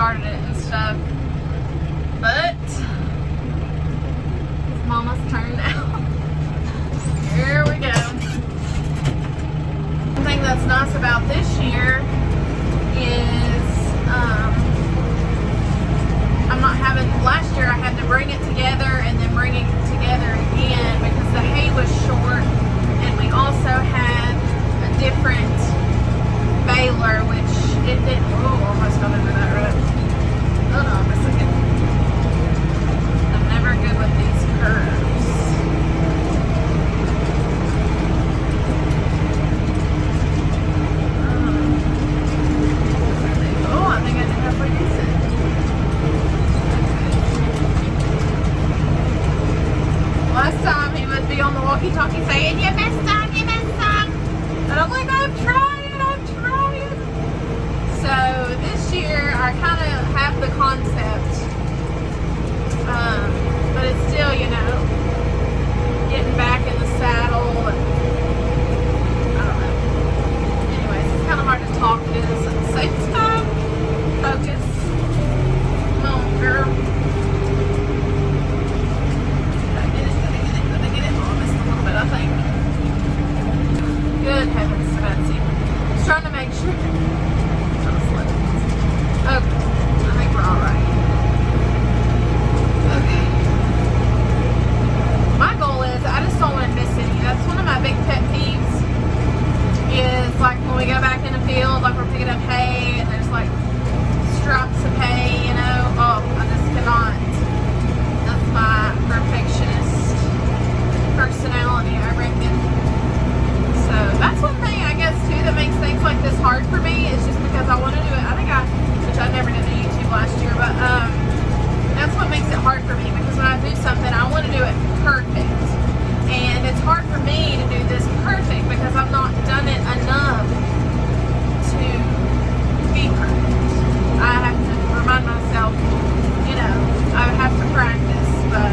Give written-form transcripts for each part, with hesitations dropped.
started it and stuff. But it's Mama's turn now. Here we go. One thing that's nice about this year is I'm not having, last year I had to bring it together and then bring it together again because the hay was short, and we also had a different baler, which it didn't, oh, almost got into that road. Hold on a second. I'm never good with these curves. Oh, I think I did halfway decent. Last time he would be on the walkie-talkie saying, you messed up, you messed up. And I'm like, I'm trying, I'm trying. So this year I kind of have the concept, but it's still, you know, getting back in the saddle. And I don't know. Anyways, it's kind of hard to talk to this at the same time. Focus. Come on, girl. I think. Good heavens, Betsy. Just trying to make sure. Okay, I think we're alright. Okay. My goal is, I just don't want to miss any. That's one of my big pet peeves. Is like when we go back in the field, like we're picking up hay, and there's like straps of hay, you know. Oh, I just cannot. That's my perfectionist personality, I reckon. So that's one thing I guess too that makes things like this hard for me, is just because I want to do it. Which I never did on YouTube last year, but that's what makes it hard for me, because when I do something I want to do it perfect, and it's hard for me to do this perfect because I've not done it enough to be perfect. I have to remind myself, you know, I have to practice, but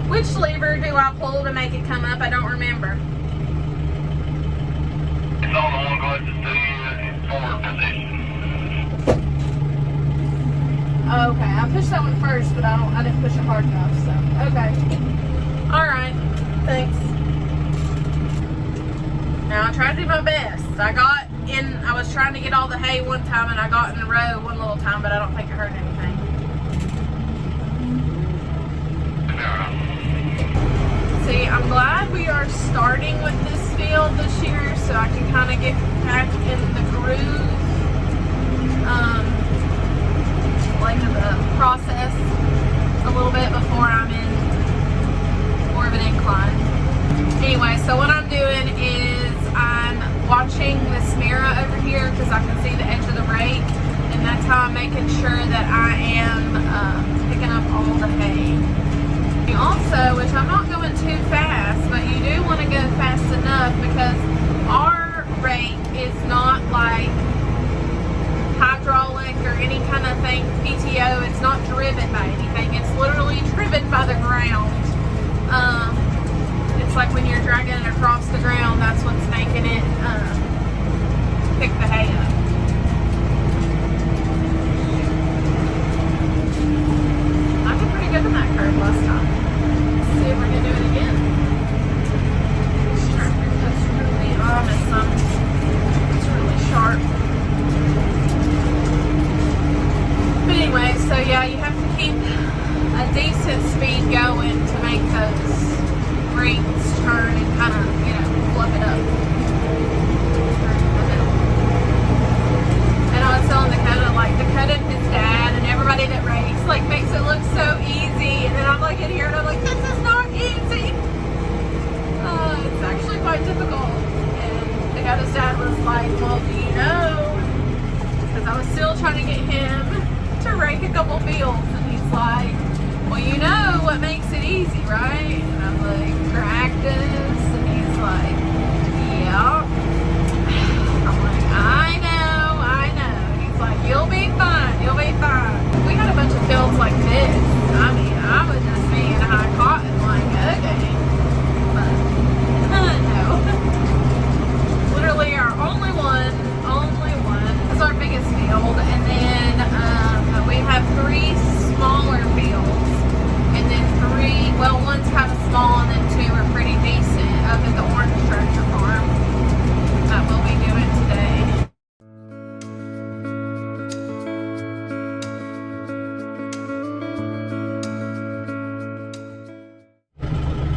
which lever do I pull to make it come up? I don't remember. It's on the one closest to you in forward position. Okay, I pushed that one first, but I didn't push it hard enough, so okay. Alright, thanks. Now I tried to do my best. I was trying to get all the hay one time, and I got in a row one little time, but I don't think it hurt anything. See, I'm glad we are starting with this field this year, so I can kind of get back in the groove, like the process a little bit before I'm in more of an incline. Anyway, so what I'm doing is I'm watching this mirror over here because I can see the edge of the rake, and that's how I'm making sure that I am picking up all the hay. Also, which I'm not going too fast, but you do want to go fast enough because our rake is not like hydraulic or any kind of thing, PTO. It's not driven by anything. It's literally driven by the ground. It's like when you're dragging it across the ground, that's what's making it pick the hay up. I did pretty good in that curve last time. See if we're gonna do it again. That's really, oh, I missed some. It's really sharp. But anyway, so yeah, you have to keep a decent speed going to make those rakes turn and kind of, you know, fluff it up. And I was telling Dakota, like, Dakota and his dad and everybody that rakes, like, makes it look so easy. And then I'm like in here and I'm like, this is not easy. It's actually quite difficult. And Dakota's dad was like, well, do you know? Because I was still trying to get him to rake a couple fields. And he's like, well, you know what makes it easy, right? And I'm like, practice. And he's like, yeah. I'm like, I know. field, and then we have 3 smaller fields, and then 3, well, one's kind of small, and then 2 are pretty decent up at the orange tractor farm that we'll be doing today.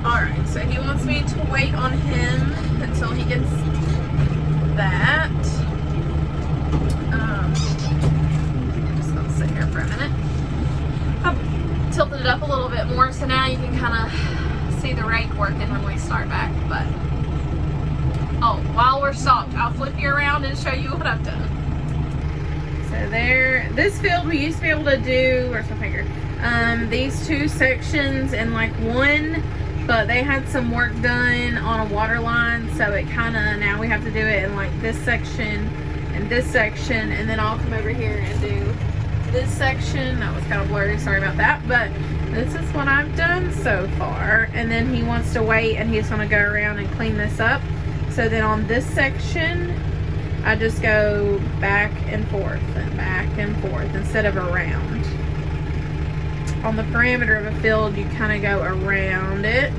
Alright, so he wants me to wait on him until he gets that. Just gonna sit here for a minute. I've tilted it up a little bit more, so now you can kind of see the rake working when we start back. But oh, while we're stopped, I'll flip you around and show you what I've done. So there, this field we used to be able to do, where's my finger? These 2 sections in like one, but they had some work done on a water line, so it kind of, now we have to do it in like this section and this section, and then I'll come over here and do this section. That was kind of blurry, sorry about that, but this is what I've done so far. And then he wants to wait, and he's going to go around and clean this up. So then on this section, I just go back and forth instead of around. On the perimeter of a field, you kind of go around it,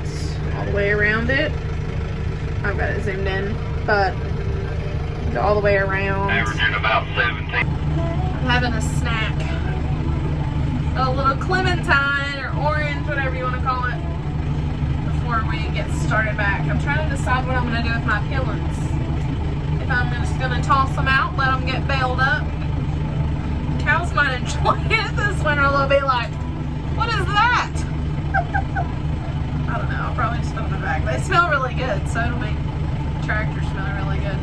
all the way around it. I've got it zoomed in, but go all the way around. Averaging about 17. I'm having a snack. A little clementine or orange, whatever you want to call it, before we get started back. I'm trying to decide what I'm going to do with my peelings. If I'm just going to toss them out, let them get baled up. Cows might enjoy it this winter. They'll be like, what is that? I don't know. I'll probably just put them in the bag. They smell really good, so it'll make the tractor smell really good.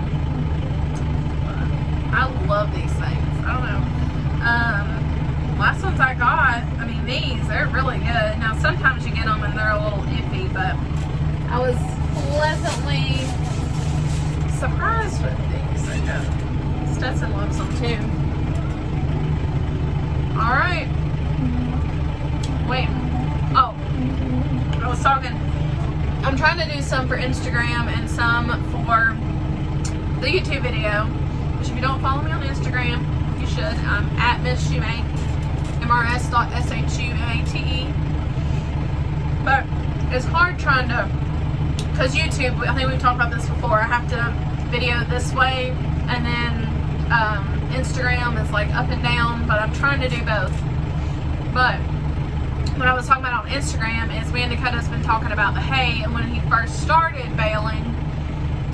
But I love these things. I don't know. Last ones I got, I mean, they're really good. Now, sometimes you get them and they're a little iffy, but I was pleasantly surprised with these. Stetson loves them too. All right. Wait. Oh, I was talking. I'm trying to do some for Instagram and some for the YouTube video. Which, if you don't follow me on Instagram, you should. I'm at Miss Shumate, mrs.shumate. But it's hard trying to, because YouTube, I think we've talked about this before, I have to video this way, and then Instagram is like up and down, but I'm trying to do both. But what I was talking about on Instagram is me and Dakota's been talking about the hay, and when he first started baling,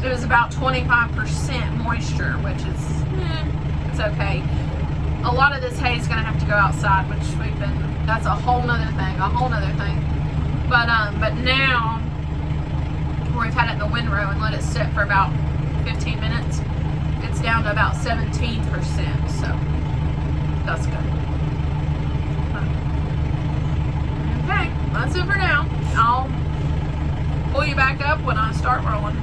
it was about 25% moisture, which is, it's okay. A lot of this hay is going to have to go outside, which that's a whole nother thing. But now, where we've had it in the windrow and let it sit for about 15 minutes, it's down to about 17%, so that's good. Okay, that's it for now. I'll pull you back up when I start rolling.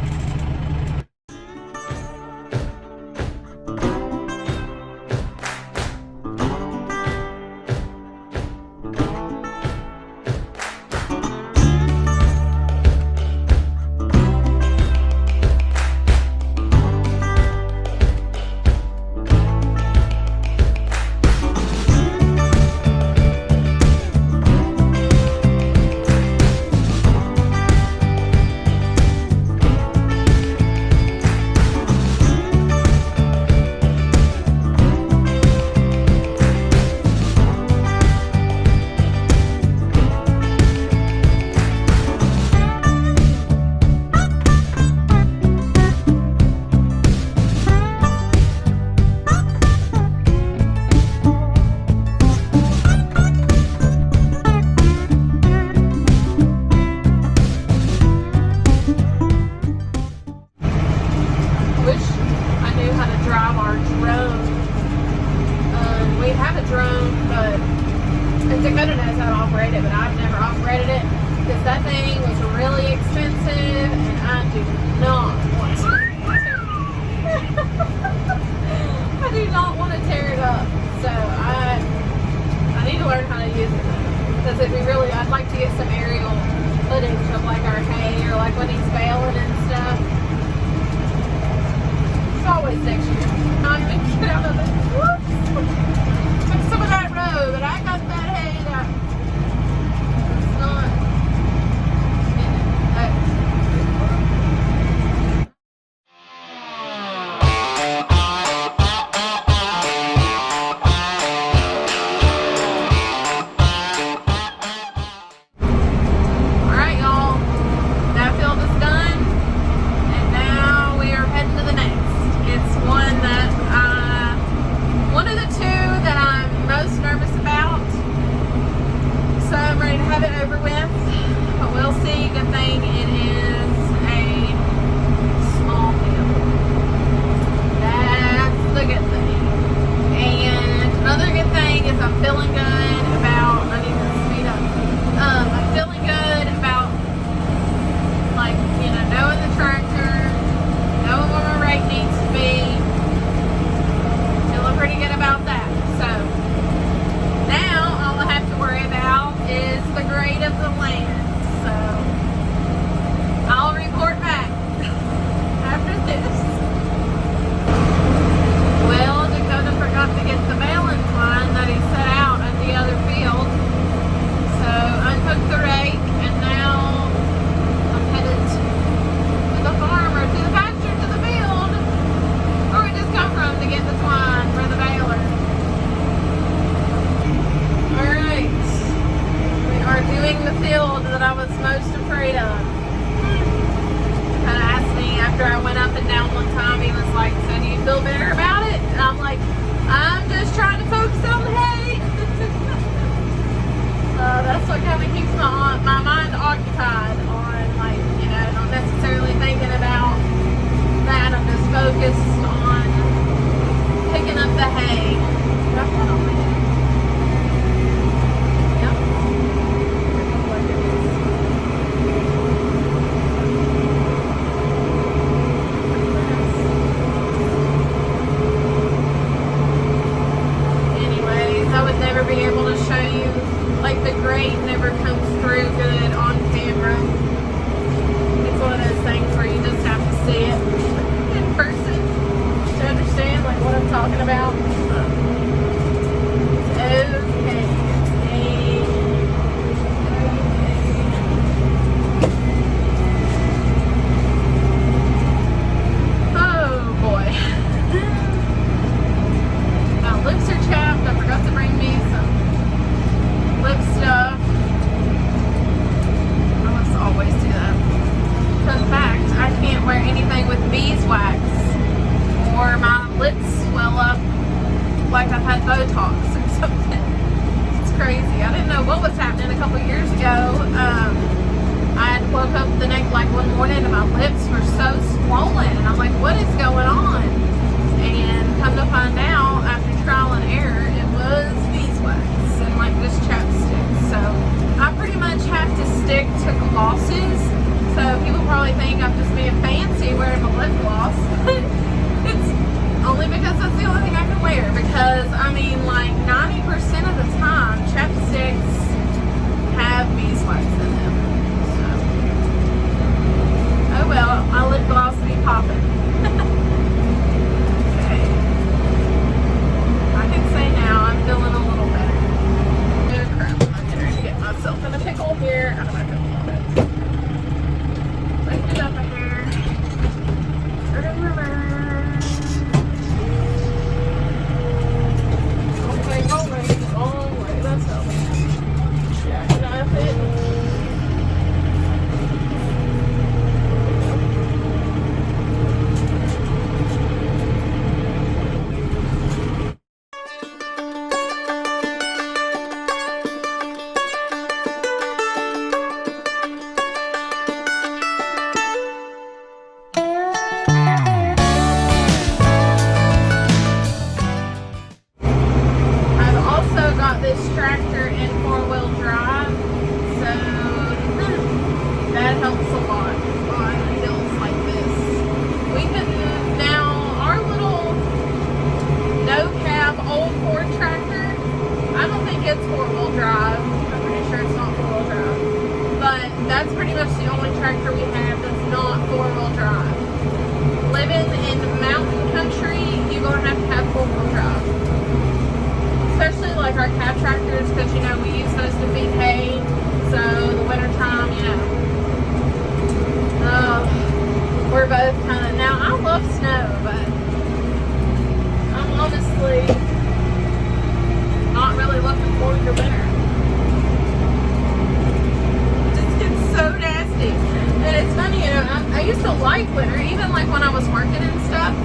Dakota knows how to operate it, but I've never operated it because that thing was really expensive and I do not want to. I do not want to tear it up. So I need to learn how to use it because it'd be really, I'd like to get some aerial footage of like our hay or like when he's baling and stuff. It's always next year. Not even get out of it. Whoops. have it over with, but we'll see. Good thing it is a small field. That's the good thing. And another good thing is I'm feeling good about, I need to speed up. I'm feeling good about, like, you know, knowing the tractor, knowing where my rake needs to be. Feeling pretty good about that. So now all I have to worry about is the grade of the land. So I'll report back after this. Well, Dakota forgot to get the balance line that he set out at the other field. So I took the rake and now I'm headed to the farm or to the pasture, to the field where we just come from to get the twine for the baler. Alright. We are doing the field that I was most afraid of. Kind of asked me after I went up and down one time, he was like, so do you feel better about it? And I'm like, I'm just trying to focus on the hay. That's what kind of keeps my mind occupied on, like, you know, not necessarily thinking about that. I'm just focused on picking up the hay. Did I put on my hay? Yep. Anyways, I would never be able to show you, like, the grade never comes through good on camera. It's one of those things where you just have to see it in person to understand, like, what I'm talking about. It's okay. Oh boy. My lips are chapped. I forgot to bring me some lip stuff. I must always do that. Fun fact, I can't wear anything with beeswax or my lips swell up like I've had Botox or something. It's crazy. I didn't know what was happening a couple years ago. I had woke up the next, like, one morning and my lips were so swollen and I'm like, what is going on? And come to find out, after trial and error, it was beeswax and, like, this chapstick. So I pretty much have to stick to glosses. So people probably think I'm just being fancy wearing my lip gloss. It's only because that's the only thing I can wear. Because, I mean, like, 90% of the time, chapsticks have beeswax in them. So, oh well, my lip gloss be popping. Okay. I can say now I'm feeling a little better. Oh crap, I'm getting ready to get myself in a pickle here. How do I feel about it? Lift it up a hair. Long way, that's helping. Jackknife it. This tractor in 4-wheel drive, so that helps a lot on hills like this. We can now, our little no cab old Ford tractor, I don't think it's 4-wheel drive. I'm pretty sure it's not 4-wheel drive, but that's pretty much the only tractor we have that's not 4-wheel drive. Living in mountain country, you're gonna have 4-wheel drive. Especially like our cab tractors, because, you know, we use those to feed hay. So the winter time, you know, we're both kind of, now I love snow, but I'm honestly not really looking forward to winter. It just gets so nasty. And it's funny, you know, I used to like winter, even like when I was working and stuff.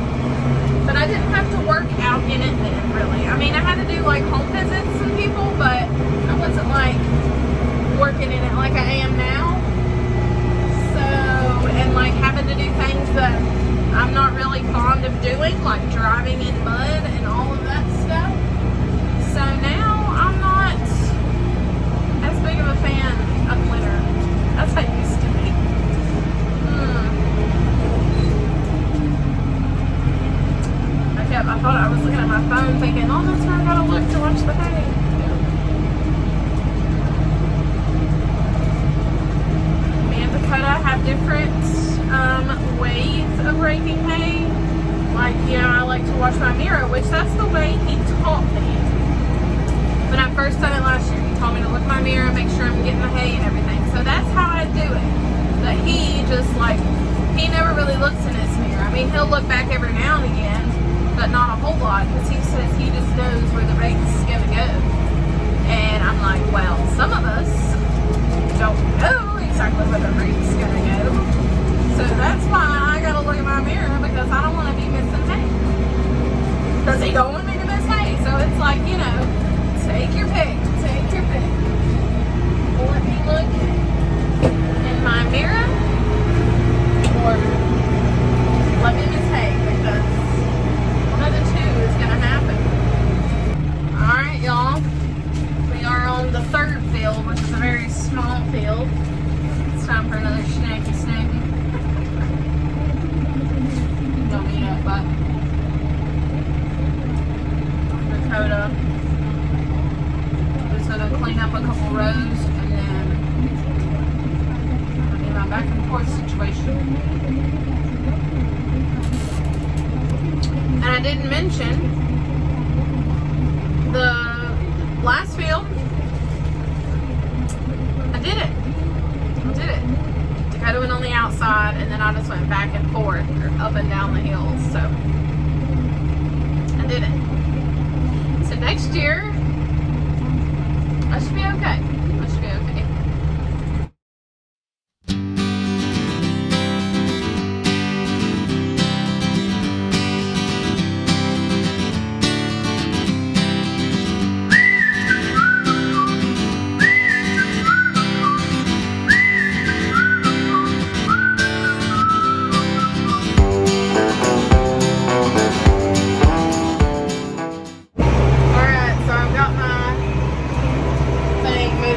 But I didn't have to work out in it then, really. I mean, I had to do, like, home visits and people, but I wasn't, like, working like I am now. So, and like having to do things that I'm not really fond of doing, like driving in mud and all of that stuff. So now I'm not as big of a fan of winter as I used to be. I thought I was looking at my phone thinking, oh, that's where I gotta look to watch the hay. Me and Dakota have different ways of raking hay. Like, I like to watch my mirror, which that's the way he taught me. When I first done it last year, he taught me to look at my mirror and make sure I'm getting the hay and everything. So that's how I do it. But he just he never really looks in his mirror. I mean, he'll look back every now and again, but not a whole lot, because he says he just knows where the race is going to go. And I'm like, well, some of us don't know exactly where the race is going to go. So that's why I got to look at my mirror, because I don't want to be missing hay. Because he don't want me to miss hay. So it's like, take your pick. Take your pick. Let me look in my mirror, or let me miss hay, because one of the two is going to happen. Alright, y'all. We are on the third field, which is a very small field. It's time for another snacky. Don't eat up, but Dakota is going to clean up a couple rows, and then I'll get my back and forth situation. And I didn't mention the last field. I did it. Dakota went on the outside, and then I just went back and forth, or up and down the hills. So I did it. So next year, I should be okay.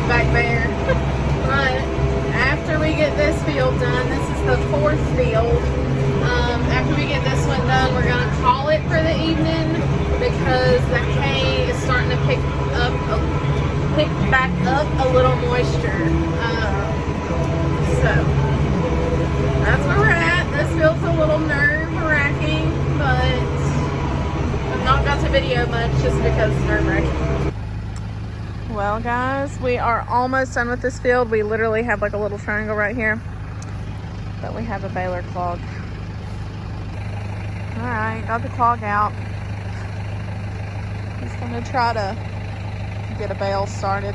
Back there. But after we get this field done, this is the fourth field. After we get this one done, we're going to call it for the evening, because the hay is starting to pick back up a little moisture. So that's where we're at. This field's a little nerve-wracking, but I've not got to video much just because it's nerve-wracking. Well, guys, we are almost done with this field. We literally have like a little triangle right here, but we have a baler clog. All right, got the clog out. Just gonna try to get a bale started.